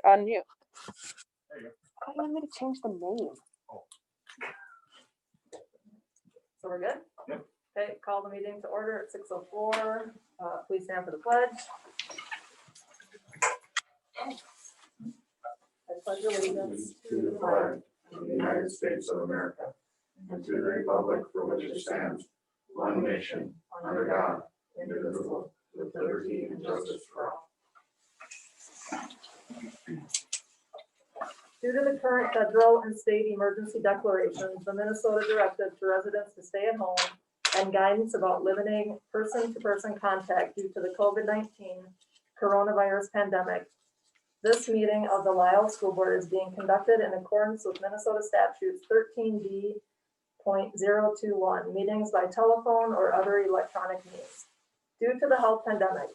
on mute. There you go. I want me to change the name. So we're good? Yep. Okay, call the meeting to order at 6:04. Please stand for the pledge. I pledge allegiance To the flag of the United States of America and to the republic for which it stands, one nation, under God, indivisible, with liberty and justice for all. Due to the current federal and state emergency declarations, the Minnesota directive to residents to stay at home and guidance about limiting person-to-person contact due to the COVID-19 coronavirus pandemic, this meeting of the Lisle School Board is being conducted in accordance with Minnesota statutes 13D.021, meetings by telephone or other electronic means. Due to the health pandemic,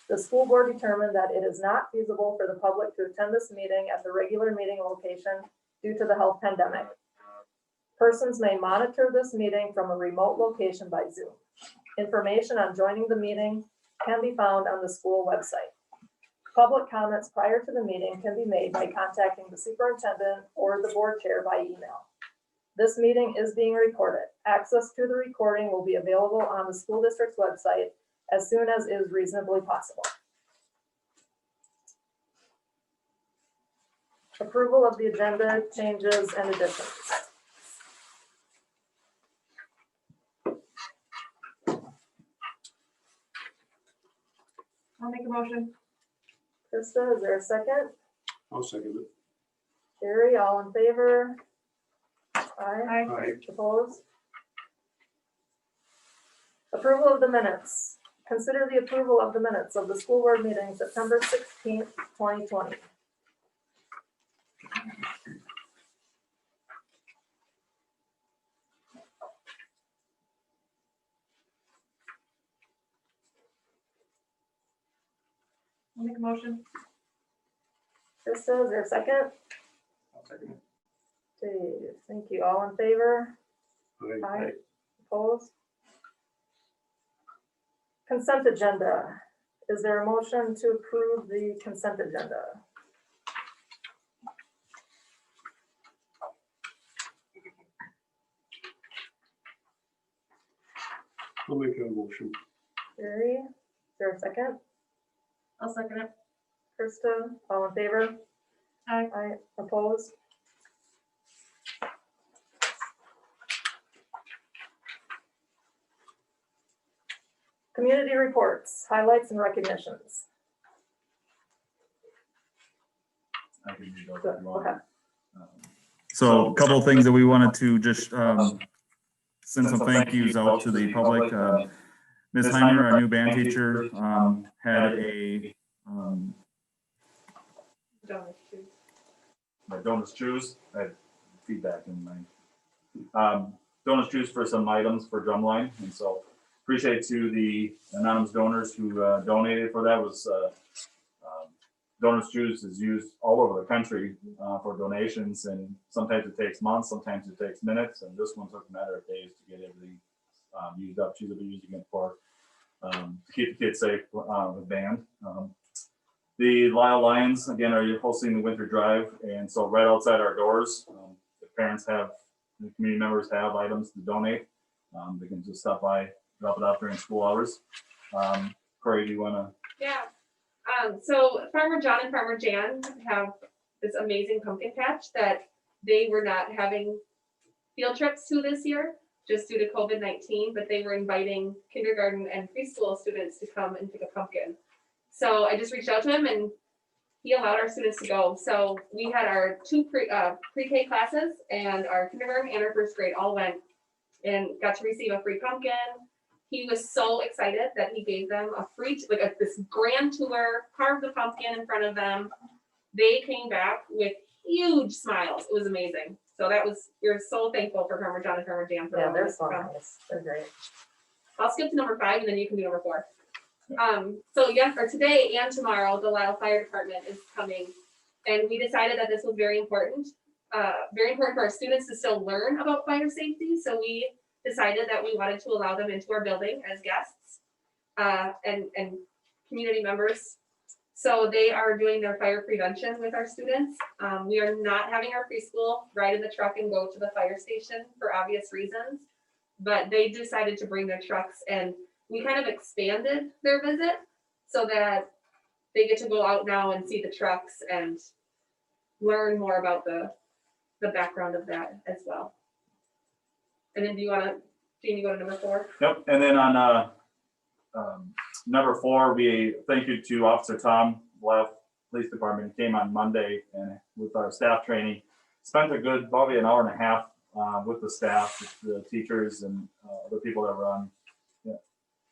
the school board determined that it is not feasible for the public to attend this meeting at the regular meeting location due to the health pandemic. Persons may monitor this meeting from a remote location by Zoom. Information on joining the meeting can be found on the school website. Public comments prior to the meeting can be made by contacting the superintendent or the board chair by email. This meeting is being recorded. Access to the recording will be available on the school district's website as soon as is reasonably possible. Approval of the agenda changes and additions. I'll make a motion. Krista, is there a second? I'll second it. Jerry, all in favor? Aye. Aye. Aye. Opposed? Approval of the minutes. Consider the approval of the minutes of the school board meeting September 16th, 2020. I'll make a motion. Krista, is there a second? I'll second it. Dave, thank you. All in favor? Aye. Opposed? Consent agenda. Is there a motion to approve the consent agenda? I'll make a motion. Jerry, is there a second? I'll second it. Krista, all in favor? Aye. Aye. Opposed? Community reports, highlights and recognitions. I can read those if you want. Okay. So a couple of things that we wanted to just send some thank yous out to the public. Ms. Heimer, our new band teacher, had a Donuts choose. I had feedback in my donuts choose for some items for Drumline, and so appreciate to the anonymous donors who donated for that. Was Donuts Choose is used all over the country for donations, and sometimes it takes months, sometimes it takes minutes, and this one took a matter of days to get everything used up. She's been using it for to keep the kids safe with band. The Lisle Lions, again, are hosting the winter drive, and so right outside our doors, the parents have, the community members have items to donate. They can just stop by, drop it off during school hours. Corey, do you want to? Yeah. So Farmer John and Farmer Jan have this amazing pumpkin patch that they were not having field trips to this year, just due to COVID-19, but they were inviting kindergarten and preschool students to come and pick a pumpkin. So I just reached out to him and he allowed our students to go. So we had our two pre-K classes, and our kindergarten and our first grade all went and got to receive a free pumpkin. He was so excited that he gave them a free, this grand tour, carved the pumpkin in front of them. They came back with huge smiles. It was amazing. So we're so thankful for Farmer John and Farmer Jan for Yeah, allowing they're us to so come. nice. They're great. I'll skip to number 5 and then you can do number 4. So today and tomorrow, the Lisle Fire Department is coming, and we decided that this was very important for our students to still learn about fire safety. So we decided that we wanted to allow them into our building as guests and community members. So they are doing their fire prevention with our students. We are not having our preschool ride in the truck and go to the fire station for obvious reasons. But they decided to bring their trucks, and we kind of expanded their visit so that they get to go out now and see the trucks and learn more about the background of that as well. And then do you wanna, Gene, you go to number 4? Yep, and then on, number 4, we thank you to Officer Tom Leff, Police Department, came on Monday and with our staff training, spent a good, probably an hour and a half, with the staff, with the teachers and, other people that were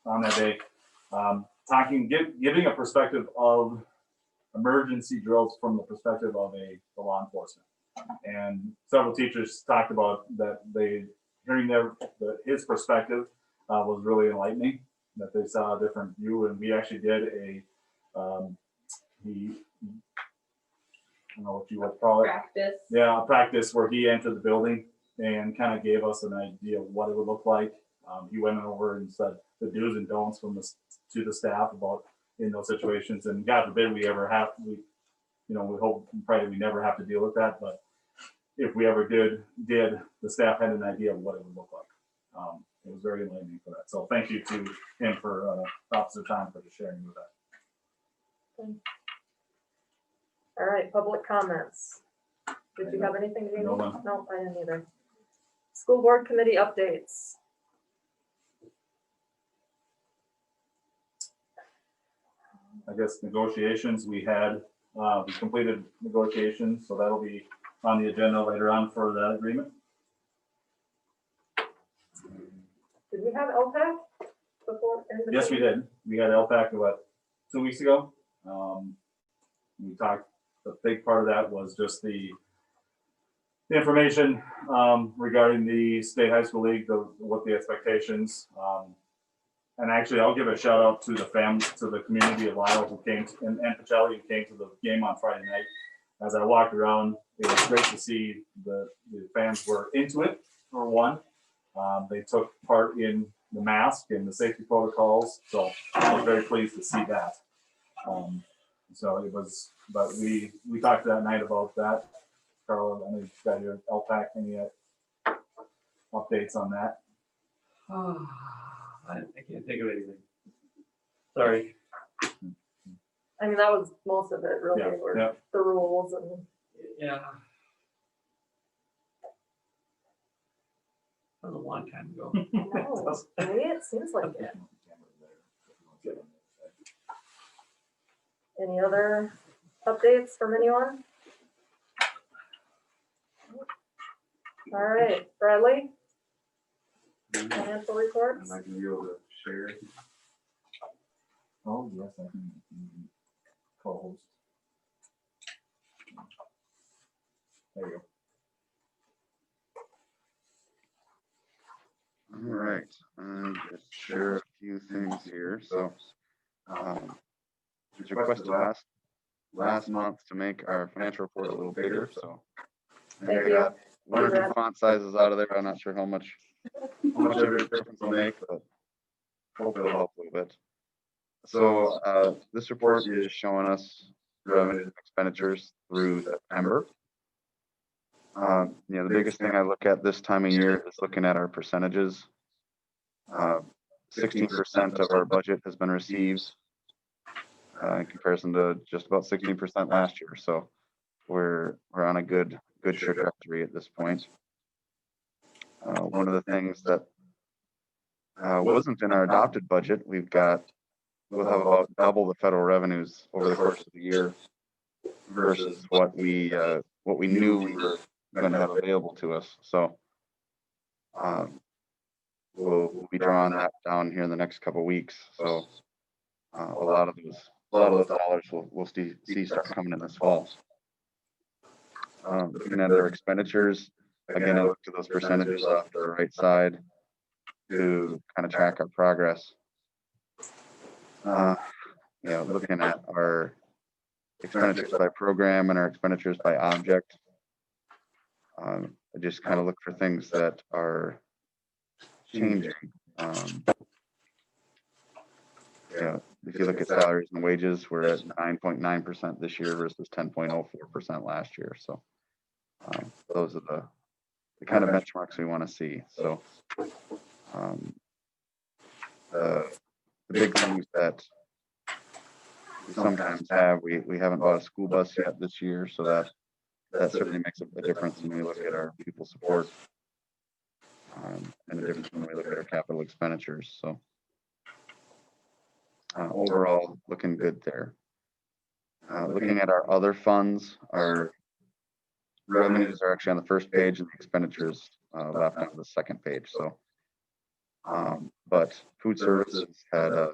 on that day. Giving a perspective of emergency drills from the perspective of the law enforcement. And several teachers talked about that hearing his perspective was really enlightening, that they saw a different view. And we actually did I don't know what you would call it. Practice. Yeah, a practice where he entered the building and kind of gave us an idea of what it would look like. He went over and said the do's and don'ts to the staff about in those situations. And God forbid we ever have, we hope and pray we never have to deal with that. But if we ever did, the staff had an idea of what it would look like. It was very enlightening for that. So thank you to him for Officer Tom for sharing with that. All right, public comments. Did you have anything, Gene? No, ma'am. No, I didn't either. School board committee updates. I guess negotiations, we completed negotiations, so that'll be on the agenda later on for that agreement. Did we have LPAC before? Yes, we did. We had LPAC about 2 weeks ago. We talked, the big part of that was just the information regarding the state high school league, what the expectations. And actually, I'll give a shout out to the community of Lyle who came, and Pacelli who came to the game on Friday night. As I walked around, it was great to see the fans were into it, for one. They took part in the mask and the safety protocols, so I was very pleased to see that. So it was, but we talked that night about that. Carla, I know you've got your LPAC, any updates on that? I can't think of anything. Sorry. I mean, that was most of it, really, Yeah, were yeah. the rules and. Yeah. That was a long time ago. No, to me, it seems like it. Any other updates from anyone? All right, Bradley? Financial reports? Am I gonna be able to share? Oh, yes, I can co-host. There you go. All right, just share a few things here. So, we requested last month to make our financial report a little bigger. So, Thank you. one or two font sizes out of there. I'm not sure how much of a difference will make, but hopefully it'll help a little bit. So, this report is showing us revenue and expenditures through September. The biggest thing I look at this time of year is looking at our percentages. 16% of our budget has been received in comparison to just about 16% last year. So we're on a good trajectory at this point. One of the things that wasn't in our adopted budget, we'll have about double the federal revenues over the course of the year versus what we knew we were going to have available to us. So we'll be drawing that down here in the next couple of weeks. So a lot of those dollars we'll see start coming in this fall. Looking at our expenditures, again, I look to those percentages off to the right side to kind of track our progress. Looking at our expenditures by program and our expenditures by object. I just kind of look for things that are changing. Yeah, if you look at salaries and wages, we're at 9.9% this year versus 10.04% last year. So those are the kind of benchmarks we want to see. So the big things that we sometimes have, we haven't bought a school bus yet this year, so that certainly makes a difference when we look at our pupil support, and a difference when we look at our capital expenditures. So overall, looking good there. Looking at our other funds, our revenues are actually on the first page and the expenditures left on the second page. So, but food services had a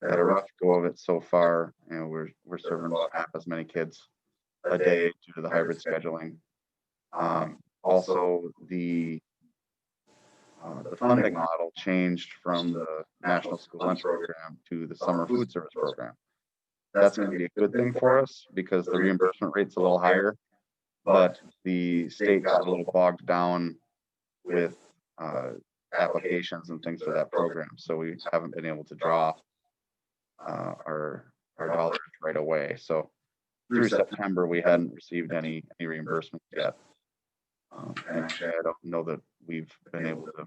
rough go of it so far. You know, we're serving about half as many kids a day due to the hybrid scheduling. Also, the funding model changed from the National School Lunch Program to the Summer Food Service Program. That's going to be a good thing for us because the reimbursement rate's a little higher, but the state got a little bogged down with applications and things for that program. So we haven't been able to draw our dollars right away. So through September, we hadn't received any reimbursement yet. And actually, I don't know that we've been able to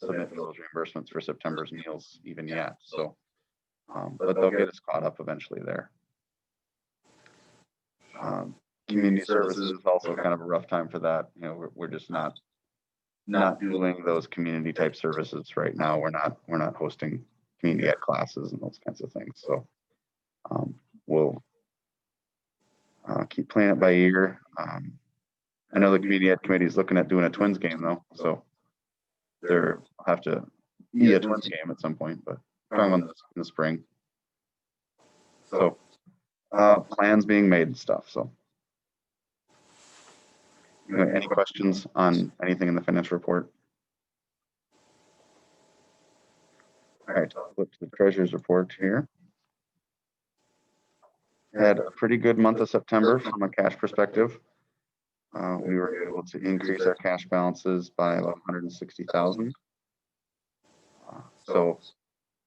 submit for those reimbursements for September's meals even yet. So, but they'll get us caught up eventually there. Community services is also kind of a rough time for that. You know, we're just not doing those community type services right now. We're not hosting community ed classes and those kinds of things. So we'll keep playing it by ear. I know the community ed committee is looking at doing a Twins game though, so they'll have to be a Twins game at some point, but talking about this in the spring. So plans being made and stuff. So any questions on anything in the financial report? All right, I'll flip to the treasurer's report here. Had a pretty good month of September from a cash perspective. We were able to increase our cash balances by about 160,000. So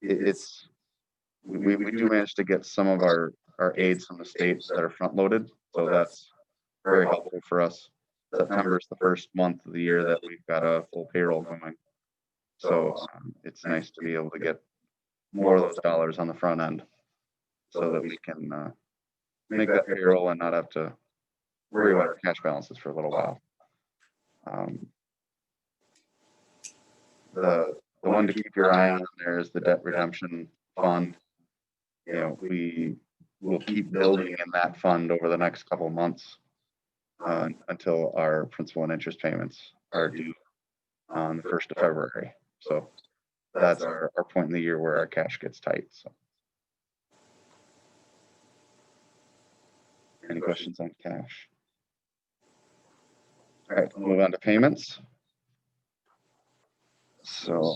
we do manage to get some of our aids from the states that are front loaded. So that's very helpful for us. September is the first month of the year that we've got a full payroll going. So it's nice to be able to get more of those dollars on the front end so that we can make that payroll and not have to worry about our cash balances for a little while. The one to keep your eye on there is the debt redemption fund. You know, we will keep building in that fund over the next couple of months until our principal and interest payments are due on the 1st of February. So that's our point in the year where our cash gets tight. So any questions on cash? All right, we'll move on to payments. So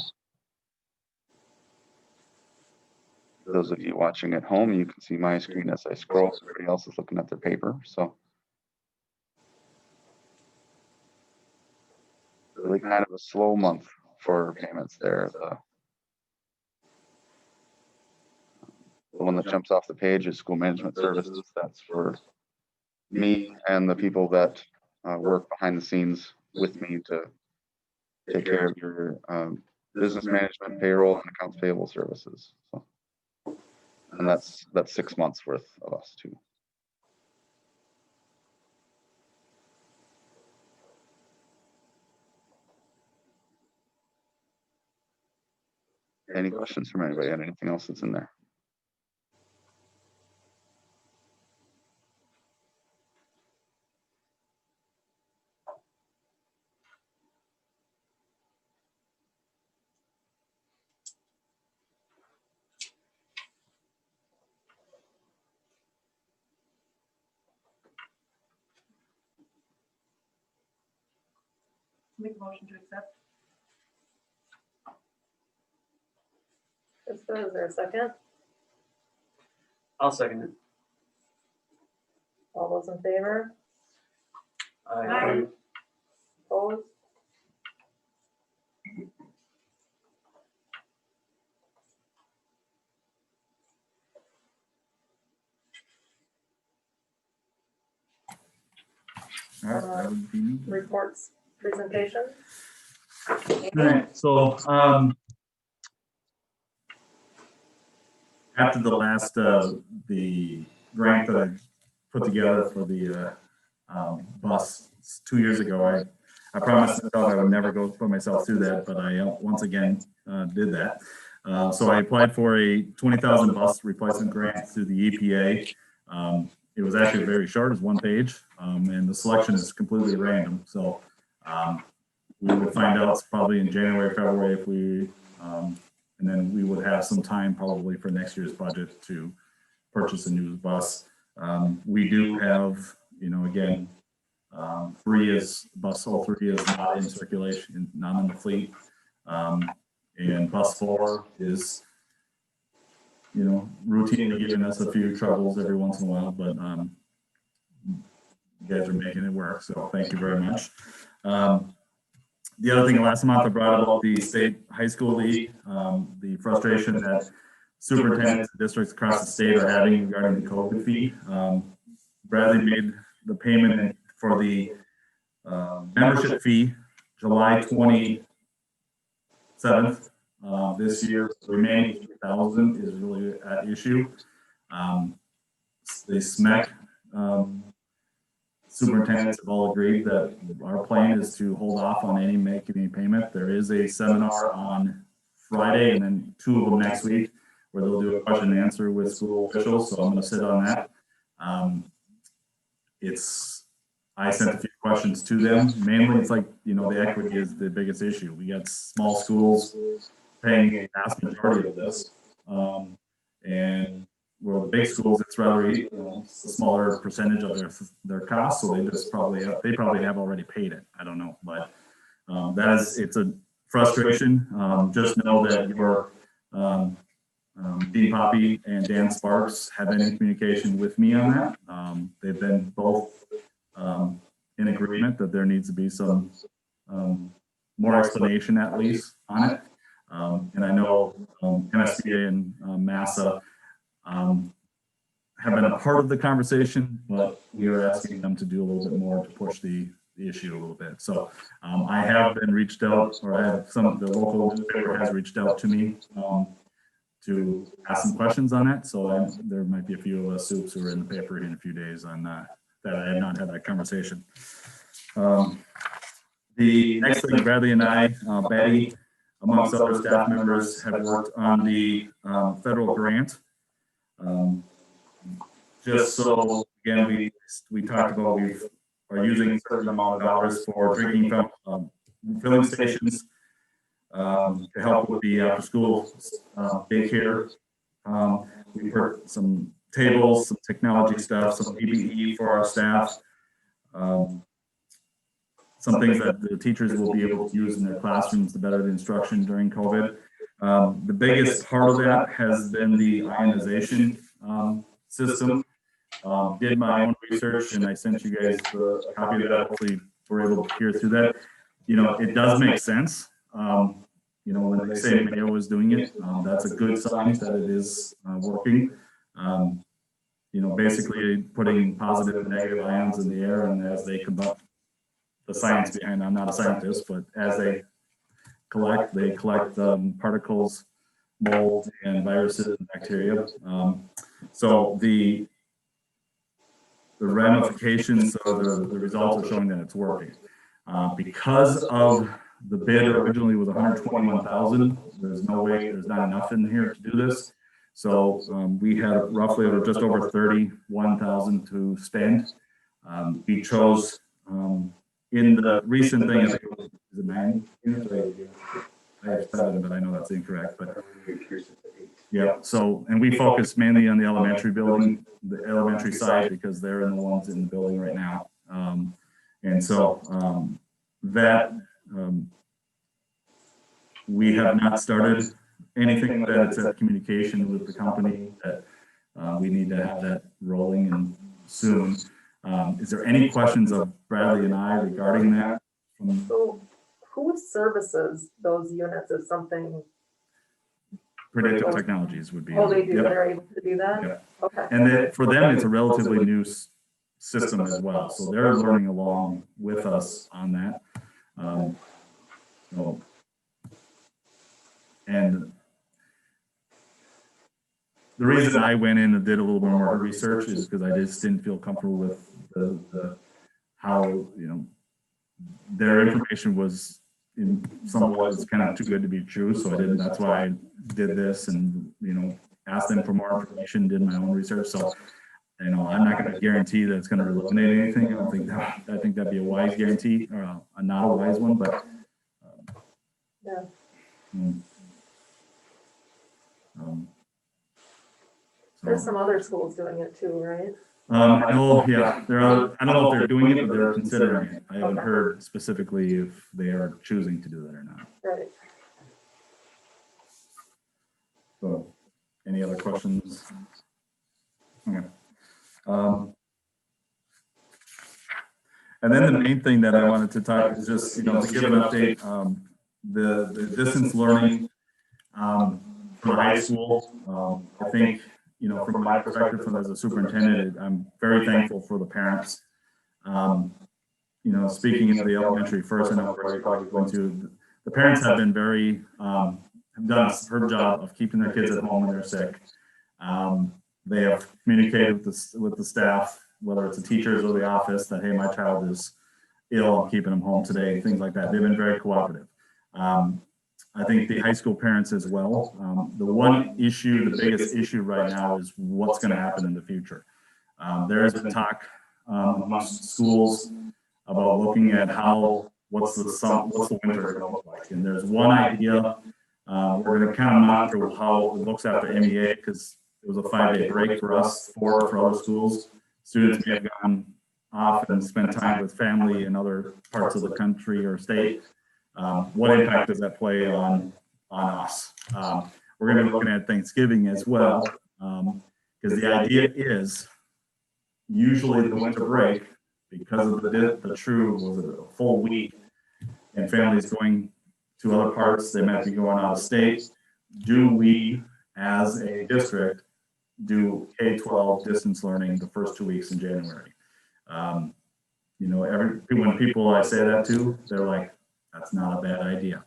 for those of you watching at home, you can see my screen as I scroll. Everybody else is looking at their paper. So really kind of a slow month for payments there. The one that jumps off the page is school management services. That's for me and the people that work behind the scenes with me to take care of your business management, payroll, and accounts payable services. So, and that's 6 months worth of us too. Any questions from anybody on anything else that's in there? Make a motion to accept. Krista, is there a second? I'll second it. All those in favor? Aye. Opposed? All right, that would be me. reports, presentation. All right, so, after the last, the grant that I put together for the, bus 2 years ago, I promised myself I would never go put myself through that, but I once again, did that. So I applied for a 20,000 bus replacement grant through the EPA. It was actually very short, it's one page, and the selection is completely random. So, we would find out probably in January, February if we, and then we would have some time probably for next year's budget to purchase a new bus. We do have, you know, again, bus 03 is not in circulation, not in the fleet. And bus 4 is, you know, routinely giving us a few troubles every once in a while, but you guys are making it work, so thank you very much. The other thing, last month I brought up the state high school league, the frustration that superintendents and districts across the state are having regarding the COVID fee. Bradley made the payment for the membership fee July 27th. This year, the remaining 3,000 is really at issue. The SMEC superintendents have all agreed that our plan is to hold off on making any payment. There is a seminar on Friday and then 2 of them next week where they'll do a question and answer with school officials. So I'm going to sit on that. I sent a few questions to them. Mainly, it's like, you know, the equity is the biggest issue. We got small schools paying a vast majority of this. And well, the big schools, it's rather, you know, a smaller percentage of their costs, so they probably have already paid it. I don't know, but it's a frustration. Just know that your Dean Poppy and Dan Sparks have been in communication with me on that. They've been both in agreement that there needs to be some more explanation at least on it. And I know MSBA and MASSA have been a part of the conversation, but we are asking them to do a little bit more to push the issue a little bit. So I have been reached out, or I have some of the local newspaper has reached out to me to ask some questions on that. So there might be a few of us soups who are in the paper in a few days on that I have not had that conversation. The next thing, Bradley and I, Betty, amongst other staff members, have worked on the federal grant. Just so, again, we talked about we are using a certain amount of dollars for drinking from filling stations to help with the after school daycare. We put some tables, some technology stuff, some PPE for our staff. Some things that the teachers will be able to use in their classrooms to better the instruction during COVID. The biggest part of that has been the ionization system. Did my own research and I sent you guys a copy of that. Hopefully we're able to hear through that. You know, it does make sense. You know, when they say Mayo is doing it, that's a good sign that it is working. You know, basically putting positive and negative ions in the air, and as they combust, the science behind, I'm not a scientist, but as they collect particles, mold, and viruses and bacteria. So the ramifications of the results are showing that it's working. Because of the bid originally was 121,000, there's no way, there's not enough in here to do this. So we had roughly just over 31,000 to spend. We chose in the recent thing, is it 9 units? I have 7, but I know that's incorrect. But yeah, so, and we focus mainly on the elementary building, the elementary side, because they're the ones in the building right now. And so we have not started anything, that it's a communication with the company that we need to have that rolling and soon. Is there any questions of Bradley and I regarding that? So who services those units is something? Predictive Technologies would be. Oh, they do, Yep. they're able to do that? Yep. Okay. And for them, it's a relatively new system as well. So they're learning along with us on that. So, and the reason I went in and did a little bit more research is because I just didn't feel comfortable with the how, you know, their information was in some ways kind of too good to be true. So I didn't, that's why I did this and, you know, asked them for more information, did my own research. So, you know, I'm not going to guarantee that it's going to eliminate anything. I don't think that, I think that'd be a wise guarantee, or not a wise one, but. Yeah. There's some other schools doing it too, right? I know, yeah, I don't know if they're doing it, but they're considering it. I haven't heard specifically if they are choosing to do that or not. Right. So, any other questions? Okay. And then the main thing that I wanted to talk is just, you know, to give an update, the distance learning for high school. I think, you know, from my perspective, as a superintendent, I'm very thankful for the parents. You know, speaking of the elementary first, I know where you're probably going to, the parents have been very, have done a superb job of keeping their kids at home when they're sick. They have communicated with the staff, whether it's the teachers or the office, that, hey, my child is ill, I'm keeping them home today, things like that. They've been very cooperative. I think the high school parents as well. The one issue, the biggest issue right now is what's going to happen in the future. There has been talk amongst schools about looking at what's the winter going to look like. And there's one idea. We're going to kind of monitor how it looks after MEA, because it was a 5-day break for us, for other schools. Students may have gone off and spent time with family in other parts of the country or state. What impact does that play on us? We're going to be looking at Thanksgiving as well, because the idea is usually the winter break, because of the true, was it a full week, and families going to other parts, they might be going out of state. Do we, as a district, do K-12 distance learning the first 2 weeks in January? You know, when people I say that to, they're like, that's not a bad idea.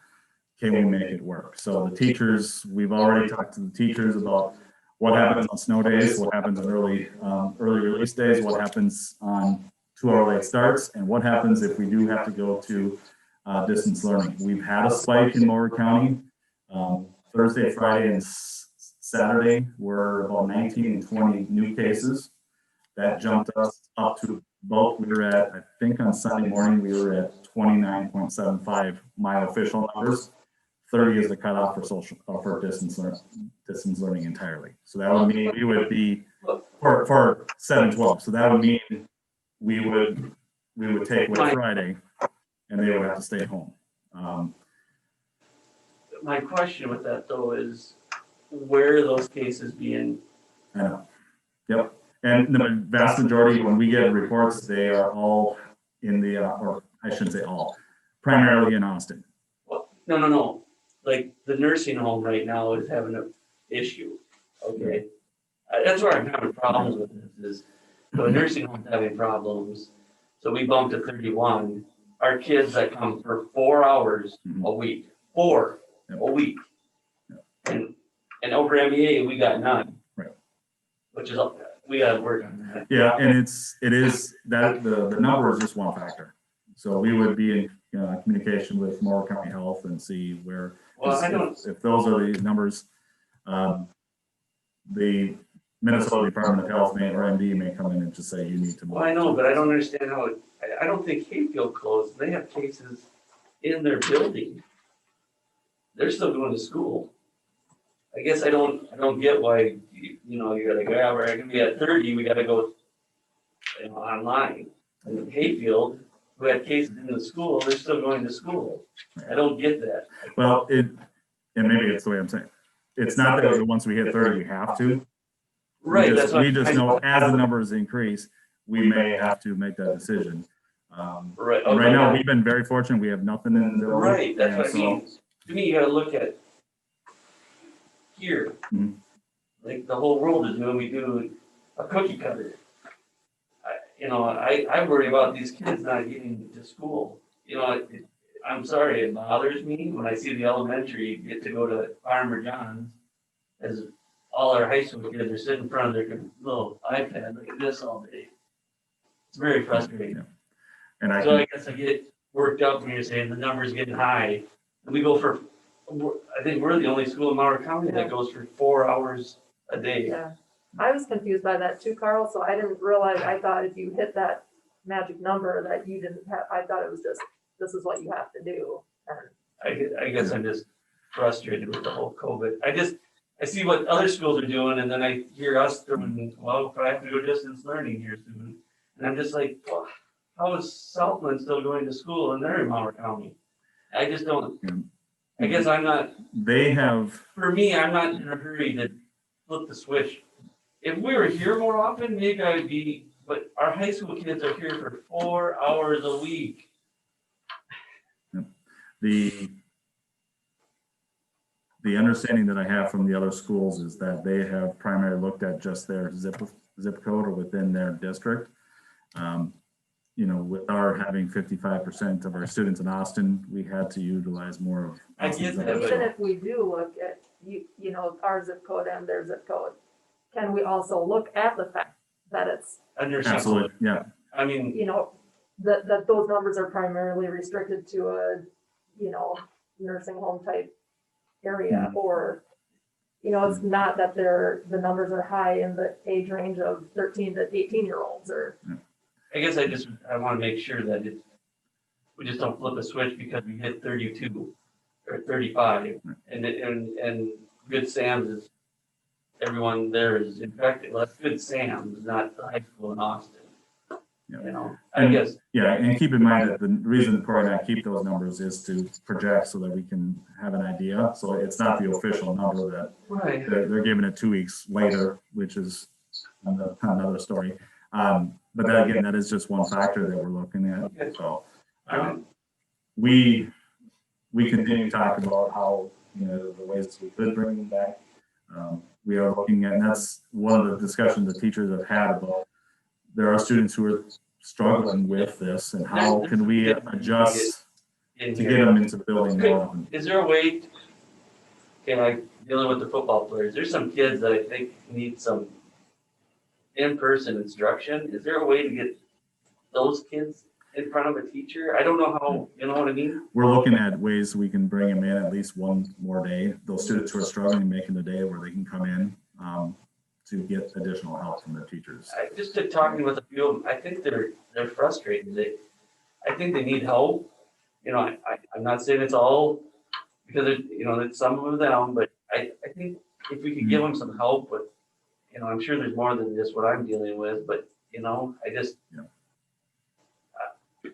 Can we make it work? So the teachers, we've already talked to the teachers about what happens on snow days, what happens on early release days, what happens on 2-hour late starts, and what happens if we do have to go to distance learning. We've had a spike in Mower County. Thursday, Friday, and Saturday were about 19 and 20 new cases. That jumped us up to both. We were at, I think on Sunday morning, we were at 29.75 my official numbers. 30 is the cutoff for distance learning entirely. So that would mean we would be for 7-12. So that would mean we would take away Friday, and they would have to stay home. My question with that though is, where are those cases being? I know. Yep. And the vast majority, when we get reports, they are all in the, or I shouldn't say all, primarily in Austin. Well, no. Like the nursing home right now is having an issue. Okay. That's where I'm having problems with this is the nursing home's having problems. So we bumped to 31. Our kids that come for 4 hours a week, a week. And over MEA, we got none. Right. Which is, we got to work on that. Yeah, and it is that the number is just one factor. So we would be in communication with Mower County Health and see where, if those are the numbers, the Minnesota Department of Health may, or MD may come in and just say you need to. Well, I know, but I don't understand how I don't think Hayfield closed. They have cases in their building. They're still going to school. I guess I don't get why, you know, you're like, yeah, we're gonna be at 30, we gotta go, you know, online. And Hayfield, who had cases in the school, they're still going to school. I don't get that. Well, and maybe it's the way I'm saying. It's not that once we hit 30, we have to. Right. We just know as the numbers increase, we may have to make that decision. Right. Right now, we've been very fortunate. We have nothing in the building. Right, that's what I mean. To me, you gotta look at here. Like the whole world is doing, we do a cookie cutter. you know, I worry about these kids not getting to school. You know, I'm sorry, it bothers me when I see the elementary get to go to Farmer John's as all our high school kids are sitting in front of their little iPad, look at this all day. It's very frustrating. And I So can, I guess I get worked up when you're saying the number's getting high. And we go for, I think we're the only school in Mauer County that goes for 4 hours a day. Yeah, I was confused by that too, Carl, so I didn't realize, I thought if you hit that magic number that you didn't have, I thought it was just, this is what you have to do. And I guess I'm just frustrated with the whole COVID. I see what other schools are doing and then I hear us doing, well, if I have to go distance learning here soon. And I'm just like, well, how is Southland still going to school and they're in Mauer County? I just don't, I guess I'm not, they have, for me, I'm not in a hurry to flip the switch. If we were here more often, maybe I would be, but our high school kids are here for 4 hours a week. the understanding that I have from the other schools is that they have primarily looked at just their zip code or within their district. You know, with our having 55% of our students in Austin, we had to utilize more of. I get Austin's that, zip but- even code. if we do look at, you know, our zip code and their zip code, can we also look at the fact that it's, Absolutely, yeah. I mean, you know, that those numbers are primarily restricted to a, you know, nursing home type area, or, you know, it's not that the numbers are high in the age range of 13 to 18-year-olds or. I guess I want to make sure that we just don't flip a switch because we hit 32 or 35 and Good Sam's is, everyone there is infected. Well, that's Good Sam's, not the high school in Austin. Yeah. You know, I And- guess, Yeah, and keep in mind that the reason Corey and I keep those numbers is to project so that we can have an idea. So it's not the official number that right. they're giving it 2 weeks later, which is another story. But that, again, that is just one factor that we're looking at. So we continue to talk about how, you know, the ways we could bring them back. We are looking at, and that's one of the discussions the teachers have had about, there are students who are struggling with this and how can we adjust to get them into the building more often. Is there a way, okay, like dealing with the football players, there's some kids that I think need some in-person instruction. Is there a way to get those kids in front of a teacher? I don't know how, you know what I mean? We're looking at ways we can bring them in at least one more day. Those students who are struggling, making the day where they can come in to get additional help from their teachers. Just talking with a few of them, I think they're frustrated. I think they need help. You know, I'm not saying it's all because, you know, that some of them, but I think if we could give them some help with, you know, I'm sure there's more than just what I'm dealing with, but, you know, I just,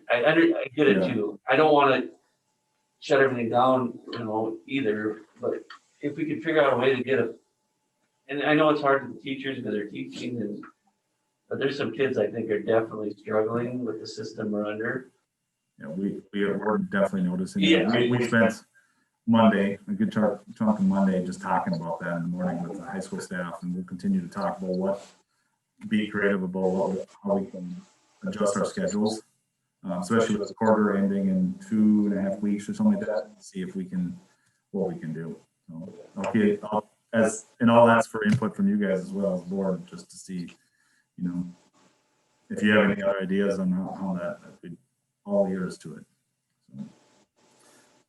I get it too. I don't want to shut everything down, you know, either, but if we could figure out a way to get and I know it's hard for the teachers because they're teaching but there's some kids I think are definitely struggling with the system we're under. Yeah, we're definitely noticing. Yeah. That. We spent Monday, a good chunk of Monday, just talking about that in the morning with the high school staff, and we'll continue to talk about be creative about how we can adjust our schedules, especially with the quarter ending in 2.5 weeks or something like that. See if what we can do. So, okay, I'll ask for input from you guys as well as board, just to see, you know, if you have any other ideas on how that would all ears to it.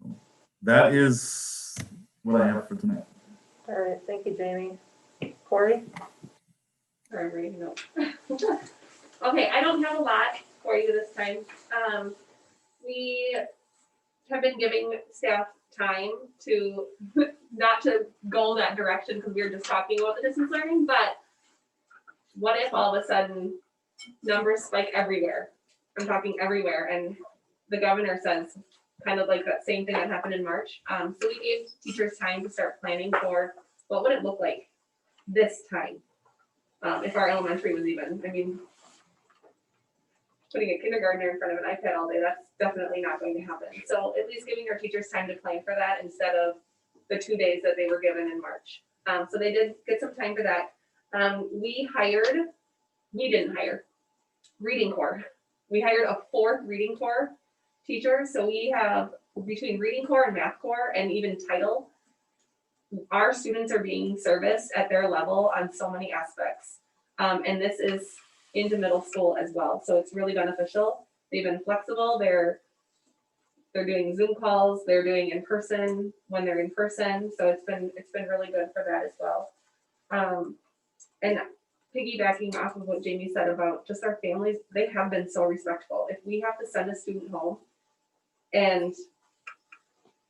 So, that is what I have for tonight. All right, thank you, Jamie. Corey? Sorry, I'm reading notes. Okay, I don't have a lot for you this time. We have been giving staff time to not to go that direction because we were just talking about the distance learning, but what if all of a sudden numbers spike everywhere? I'm talking everywhere, and the governor says kind of like that same thing that happened in March. So we gave teachers time to start planning for what would it look like this time if our elementary was even. I mean, putting a kindergartner in front of an iPad all day, that's definitely not going to happen. So at least giving our teachers time to plan for that instead of the 2 days that they were given in March. So they did get some time for that. We didn't hire. reading core. We hired a fourth reading core teacher, so we have between reading core and math core and even title, our students are being serviced at their level on so many aspects. And this is into middle school as well, so it's really beneficial. They've been flexible. They're doing Zoom calls. They're doing in person when they're in person. So it's been really good for that as well. And piggybacking off of what Jamie said about just our families, they have been so respectful. If we have to send a student home, and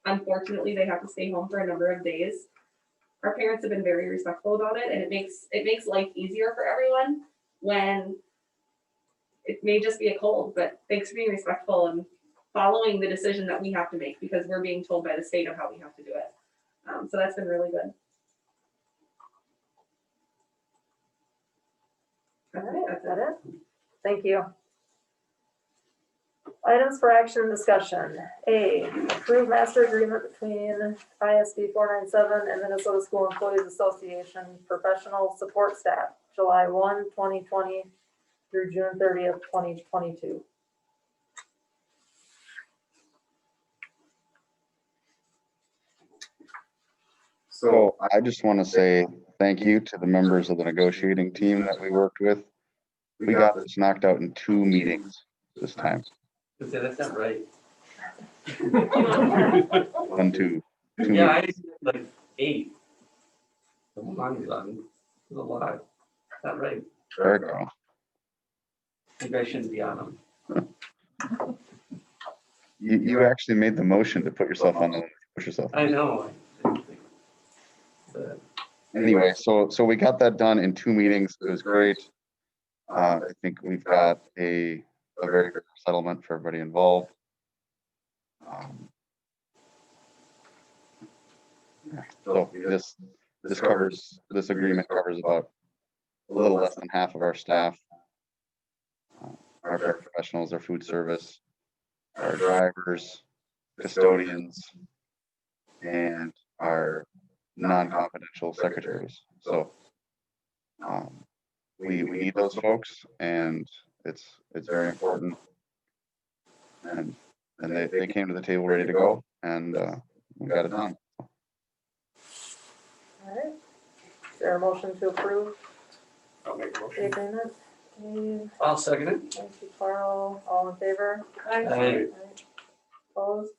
unfortunately they have to stay home for a number of days, our parents have been very respectful about it, and it makes life easier for everyone when it may just be a cold, but thanks for being respectful and following the decision that we have to make because we're being told by the state of how we have to do it. So that's been really good. All right, is that it? Thank you. Items for action and discussion. A, approve master agreement between ISD 497 and Minnesota School Employees Association Professional Support Staff, July 1, 2020 through June 30th, 2022. So I just want to say thank you to the members of the negotiating team that we worked with. We got this knocked out in 2 meetings this time. Say that's not right. 1, 2. Yeah, I did like 8. Come on, son. It's a lot. Not right. There we go. Maybe I shouldn't be on them. You actually made the motion to put yourself on the, push yourself. I know. But Anyway, so we got that done in 2 meetings. It was great. I think we've got a very good settlement for everybody involved. So this agreement covers about a little less than half of our staff. Our paraprofessionals, our food service, our drivers, custodians, and our non-confidential secretaries. So we need those folks, and it's very important. And they came to the table ready to go, and we got it done. All right. Is there a motion to approve I'll make a the motion. agreement? Dave, I'll second it. thank you, Carl. All in favor? Aye. Opposed?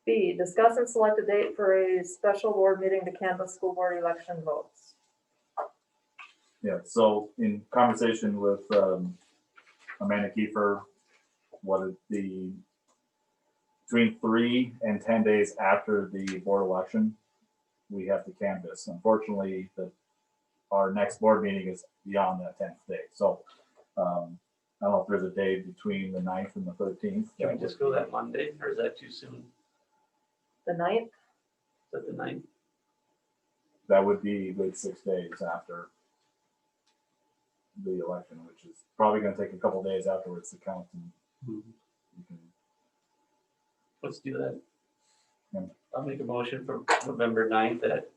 B, discuss and select a date for a special board meeting to canvass school board election votes. Yeah, so in conversation with Amanda Kiefer, between 3 and 10 days after the board election, we have to canvass. Unfortunately, our next board meeting is beyond that 10th day. So I don't know if there's a day between the 9th and the 13th. Can we just go that Monday, or is that too soon? The 9th? Is that the 9th? That would be a good 6 days after the election, which is probably going to take a couple days afterwards to count. And you can, Let's do that. Yeah. I'll make a motion for November 9th at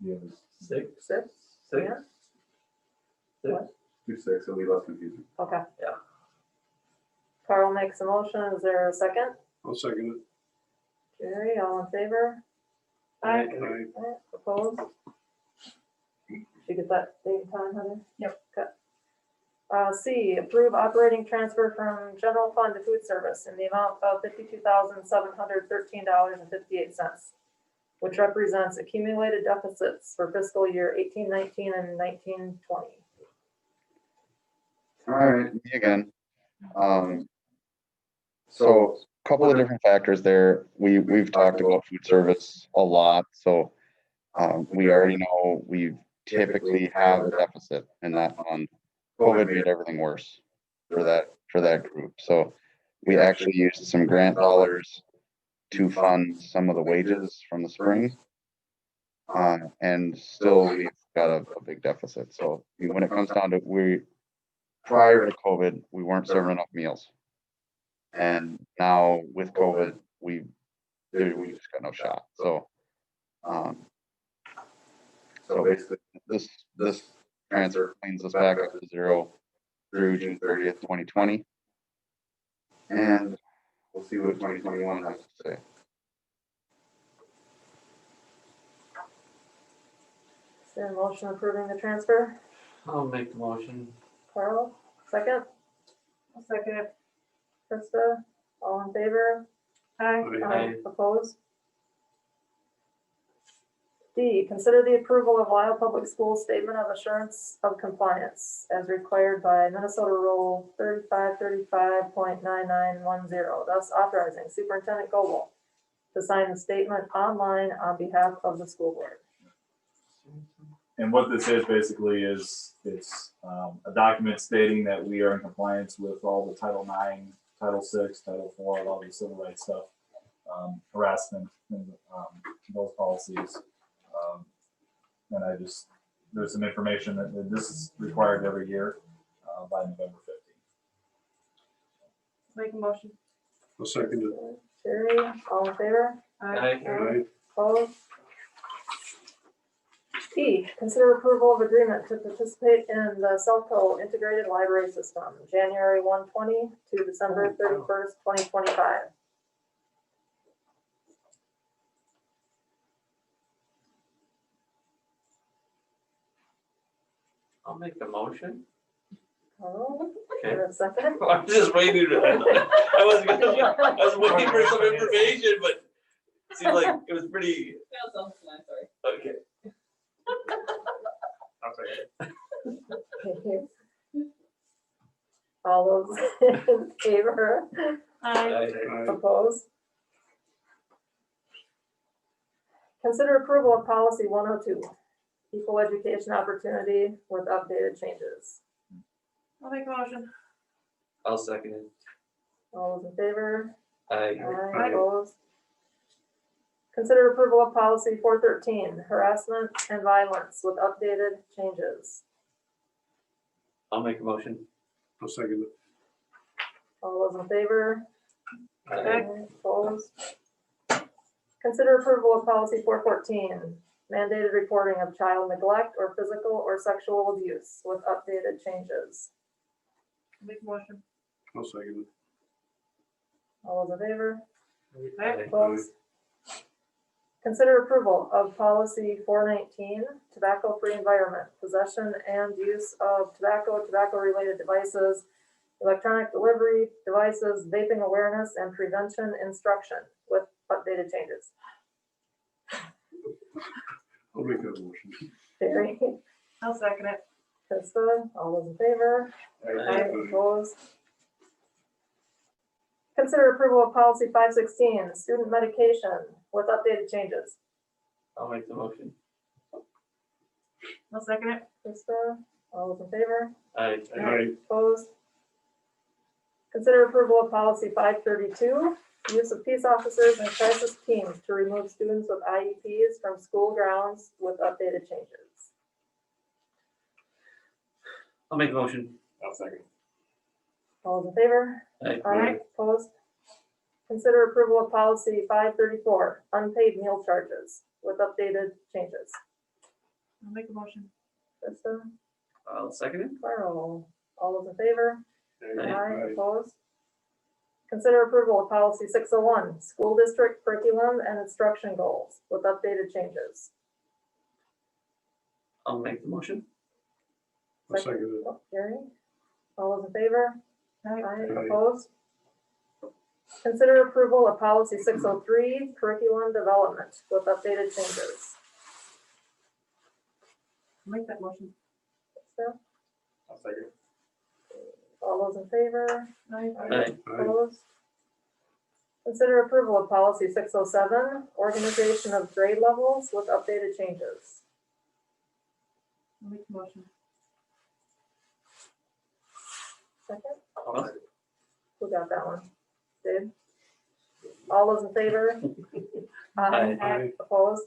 you have 6. 6? 6. Yeah. 2-6, it'll be less confusing. Okay. Yeah. Carl makes a motion. Is there a second? I'll second Jerry, all in favor? Aye. it. Aye. Aye. Opposed? Did you get that date and time, Heather? Yep. Okay. C, approve operating transfer from general fund to food service in the amount of $52,713.58, which represents accumulated deficits for fiscal year 18-19 and 19-20. All right, me again. So a couple of different factors there. We've talked about food service a lot, so we already know we typically have a deficit in that fund. COVID made everything worse for that group. So we actually used some grant dollars to fund some of the wages from the spring. And still we've got a big deficit. So when it comes down to prior to COVID, we weren't serving enough meals. And now with COVID, we just got no shot. So, so basically this transfer cleans us back up to 0 through June 30th, 2020. And we'll see what 2021 has to say. Is there a motion approving the transfer? I'll make the motion. Carl, second? I'll second it. Krista, all in favor? Aye. Aye. Opposed? D, consider the approval of Lyle Public Schools Statement of Assurance of Compliance as required by Minnesota Rule 3535.9910, thus authorizing Superintendent Goble to sign the statement online on behalf of the school board. And what this is basically is, it's a document stating that we are in compliance with all the Title IX, Title VI, Title IV, all the civil rights stuff, harassment, and those policies. And there's some information that this is required every year by November 15th. Make a motion. I'll second it. Terry, all in favor? Aye. Aye. Opposed? E, consider approval of agreement to participate in the Celco Integrated Library System, January 120 to December 31st, 2025. I'll make the motion. Carl, Okay. a second? I'm just waiting. I was waiting for some information, but it seemed like it was pretty, okay. I'll second it. All those in favor? Aye. Aye. Opposed? Consider approval of policy 102, equal education opportunity with updated changes. I'll make a motion. I'll second it. All those in favor? Aye. Aye. Opposed? Consider approval of policy 413, harassment and violence with updated changes. I'll make a motion. I'll second it. All those in favor? Aye. Opposed? Consider approval of policy 414, mandated reporting of child neglect or physical or sexual abuse with updated changes. Make a motion. I'll second it. All those in favor? Aye. Opposed? Consider approval of policy 419, tobacco-free environment, possession and use of tobacco, tobacco-related devices, electronic delivery devices, vaping awareness and prevention instruction with updated changes. I'll make that motion. Terry, I'll second it. Krista, all those in favor? Aye. Opposed? Consider approval of policy 516, student medication with updated changes. I'll make the motion. I'll second it. Krista, all those in favor? Aye. Aye. Opposed? Consider approval of policy 532, use of peace officers and crisis teams to remove students with IEPs from school grounds with updated changes. I'll make the motion. I'll second it. All those in favor? Aye. Opposed? Consider approval of policy 534, unpaid meal charges with updated changes. I'll make a motion. Krista, I'll second it. Carl, all those in favor? Aye. Opposed? Consider approval of policy 601, school district curriculum and instruction goals with updated changes. I'll make the motion. I'll second it. Oh, Gary, all those in favor? Aye. Aye. Opposed? Consider approval of policy 603, curriculum development with updated changes. I'll make that motion. So, I'll second it. all those in favor? Aye. Aye. Aye. Opposed? Consider approval of policy 607, organization of grade levels with updated changes. I'll make the motion. Second? Who got that one? Dave? All those in favor? Aye. Aye. Opposed?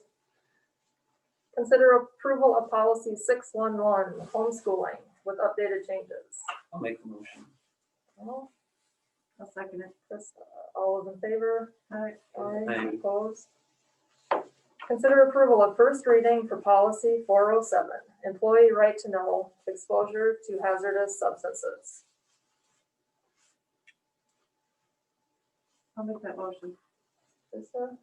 Consider approval of policy 611, homeschooling with updated changes. I'll make the motion. All I'll second it. all those in favor? Aye. Aye. Opposed? Consider approval of first reading for policy 407, employee right to know exposure to hazardous substances. I'll make that motion. Lisa?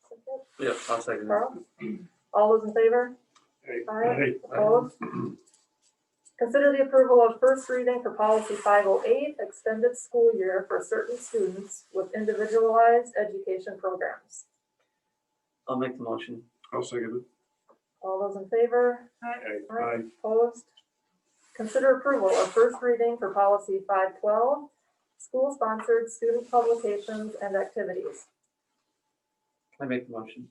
Second. Yeah, I'll second that. Carl? All those in favor? Aye. Opposed? Consider the approval of first reading for policy 508, extended school year for certain students with individualized education programs. I'll make the motion. I'll second All those in favor? it. Aye. Opposed? Consider approval of first reading for policy 512, school-sponsored student publications and activities. I make the motion.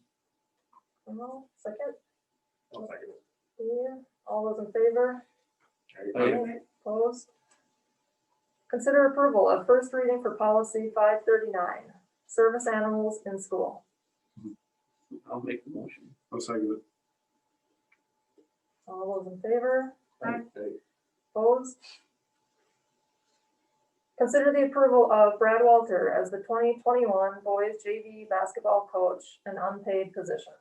Carl, second? I'll second it. Yeah. All those in favor? Aye. Opposed? Consider approval of first reading for policy 539, service animals in school. I'll make the motion. I'll second it. All those in favor? Aye. Opposed? Consider the approval of Brad Walter as the 2021 boys JV basketball coach, an unpaid position.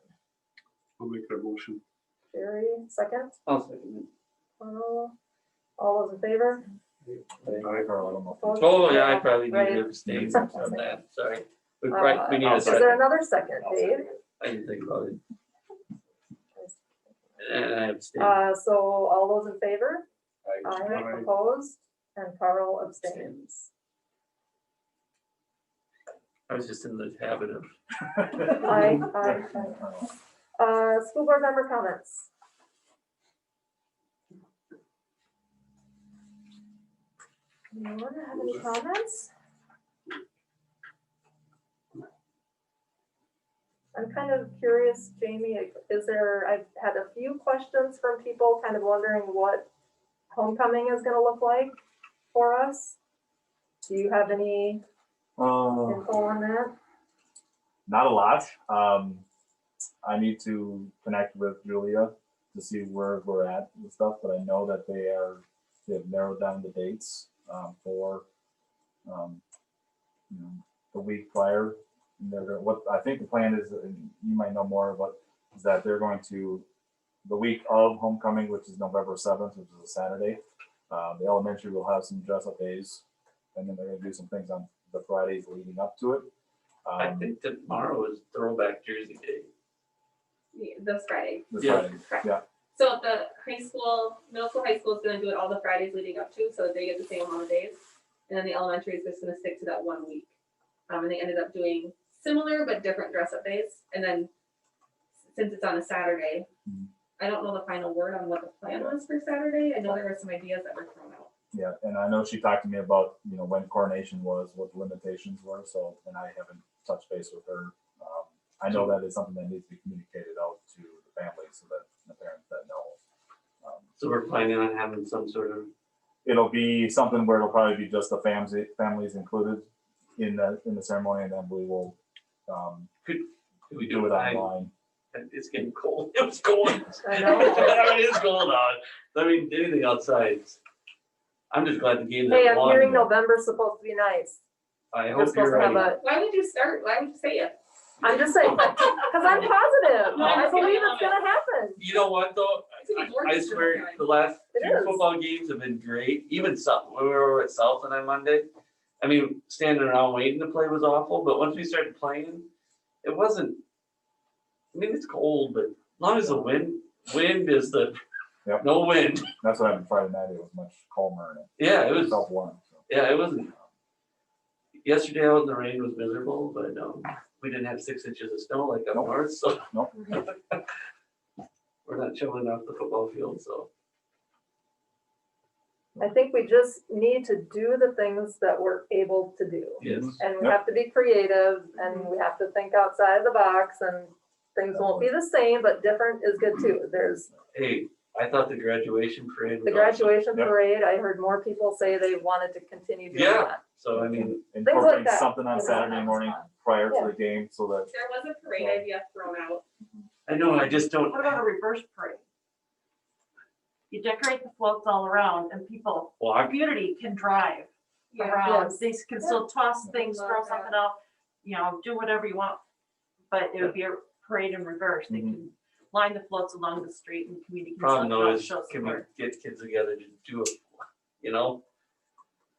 I'll make that motion. Jerry, second. I'll second Carl. All those in favor? Aye. Carl, I don't know. it. Opposed? Oh, yeah, I probably need Right. to abstain from that, sorry. We we need a Is there second. another second, Dave? I didn't think about it. And I abstain. So all those in favor? Aye. Aye. Opposed? And Carl abstains. I was just in the habit of, Aye. School board member comments. Anyone have any comments? I'm kind of curious, Jamie, I've had a few questions from people kind of wondering what homecoming is gonna look like for us. Do you have any info on that? Not a lot. I need to connect with Julia to see where we're at with stuff, but I know that they have narrowed down the dates for the week prior. And what I think the plan is, and you might know more about, is that they're going to, the week of homecoming, which is November 7th, which is a Saturday, the elementary will have some dress up days, and then they're gonna do some things on the Fridays leading up to it. I think tomorrow is throwback Jersey Day. This Friday. This Yeah. Friday. Correct. Yeah, So the high school, middle school, high school is gonna do it all the Fridays leading up to, so that they get the same amount of days. And then the elementary is just gonna stick to that 1 week. And they ended up doing similar but different dress up days. And then since it's on a Saturday, Mhm. I don't know the final word on what the plan was for Saturday. I know there were some ideas that were thrown out. yeah, and I know she talked to me about, when coronation was, what the limitations were, so, and I haven't touched base with her. I know that is something that needs to be communicated out to the families so that the parents that know. So we're planning on having some sort of, It'll be something where it'll probably be just the families included in the ceremony, and then we will could we do it online? online. It's getting cold. It was cold. I know. I mean, it's cold out. I mean, anything outside. I'm just glad the game's Hey, at I'm hearing 1. November's supposed to be nice. I We're hope supposed you're to have right. a, Why would you start? Why would you say it? I'm just saying, because I'm positive. No, I I'm believe feeling it's gonna happen. You know what though? It's gonna be I gorgeous swear tomorrow. the last It 2 is. football games have been great. Even some, when we were at Southland on Monday. I mean, standing around waiting to play was awful, but once we started playing, it wasn't. I mean, it's cold, but as long as the wind is the, Yep. no wind. That's what happened Friday night. It was much calmer and Yeah, it it was, felt warm. So. yeah, it wasn't. Yesterday out in the rain was miserable, but we didn't have 6 inches of snow like up Nope. north, so. Nope. We're not showing off the football field, so. I think we just need to do the things that we're able to do. Yes. And we Yep. have to be creative and we have to think outside the box and things won't be the same, but different is good too. There's Hey, I thought the graduation parade was the awesome. graduation Yep. parade. I heard more people say they wanted to continue doing Yeah. that. So I mean, like Incorporate that, something on you know, Saturday that's morning fun. prior Yeah. to the game so that There was a parade idea thrown out. I know, I just don't. What about a reverse parade? You decorate the floats all around and people, Walk. community can drive Yeah. around. Yes. They can still toss Yeah. things, throw something out, do whatever you want. but it would be a parade in reverse. They Mhm. can line the floats along the street and community. can Problem still though come out, is, show can we support. get kids together to do it, you know?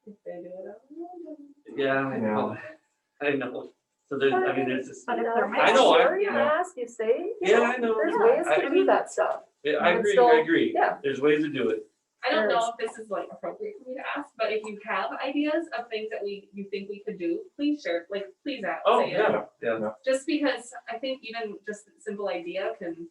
If they do it. Yeah, I know. I know. So there's, I mean, there's this, But if they're I know, I- Sure, you yeah. ask, you say. you Yeah, know, I know. There's Yeah, ways I to do that stuff. yeah, I And agree, so- I agree. Yeah. There's ways to do it. I don't There know if this is like appropriate for me to ask, but if you have ideas of things that you think we could do, please share, like, please ask. Oh, say it. yeah, Just because I think even just a simple idea can,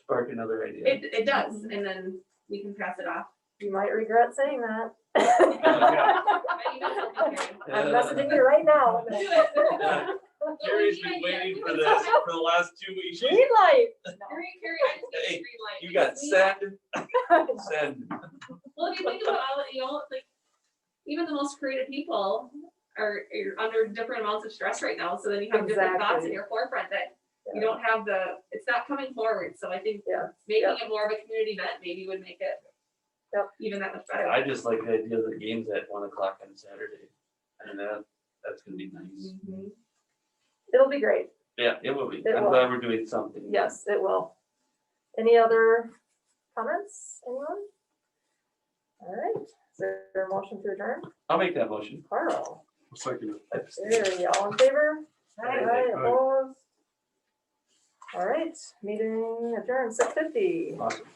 spark another idea. it does, and then we can pass it off. You might regret saying that. My email's open, Karen. I'm messaging you right now. Do it. Yeah. Carrie's been waiting for this for the last 2 weeks. She's- Green light. Carrie, I just need Hey, a green light. You got because we- send, send. Well, if you think about all, like, even the most creative people are under different amounts of stress right now, so then you have different thoughts in Exactly. your forefront that you Yeah. don't have it's not coming forward, so I think Yeah. making it more of a community event maybe would make it Yep. even that much better. I just like the idea of the games at 1 o'clock on Saturday. And that's gonna be nice. Mhm. It'll be great. Yeah, it will be. It I'm will. glad we're doing something. Yes, it will. Any other comments, anyone? All right, is there a motion to adjourn? I'll make that motion. Carl, Second. there, all in favor? Aye. Opposed? All right, meeting adjourned, 6:50. Awesome.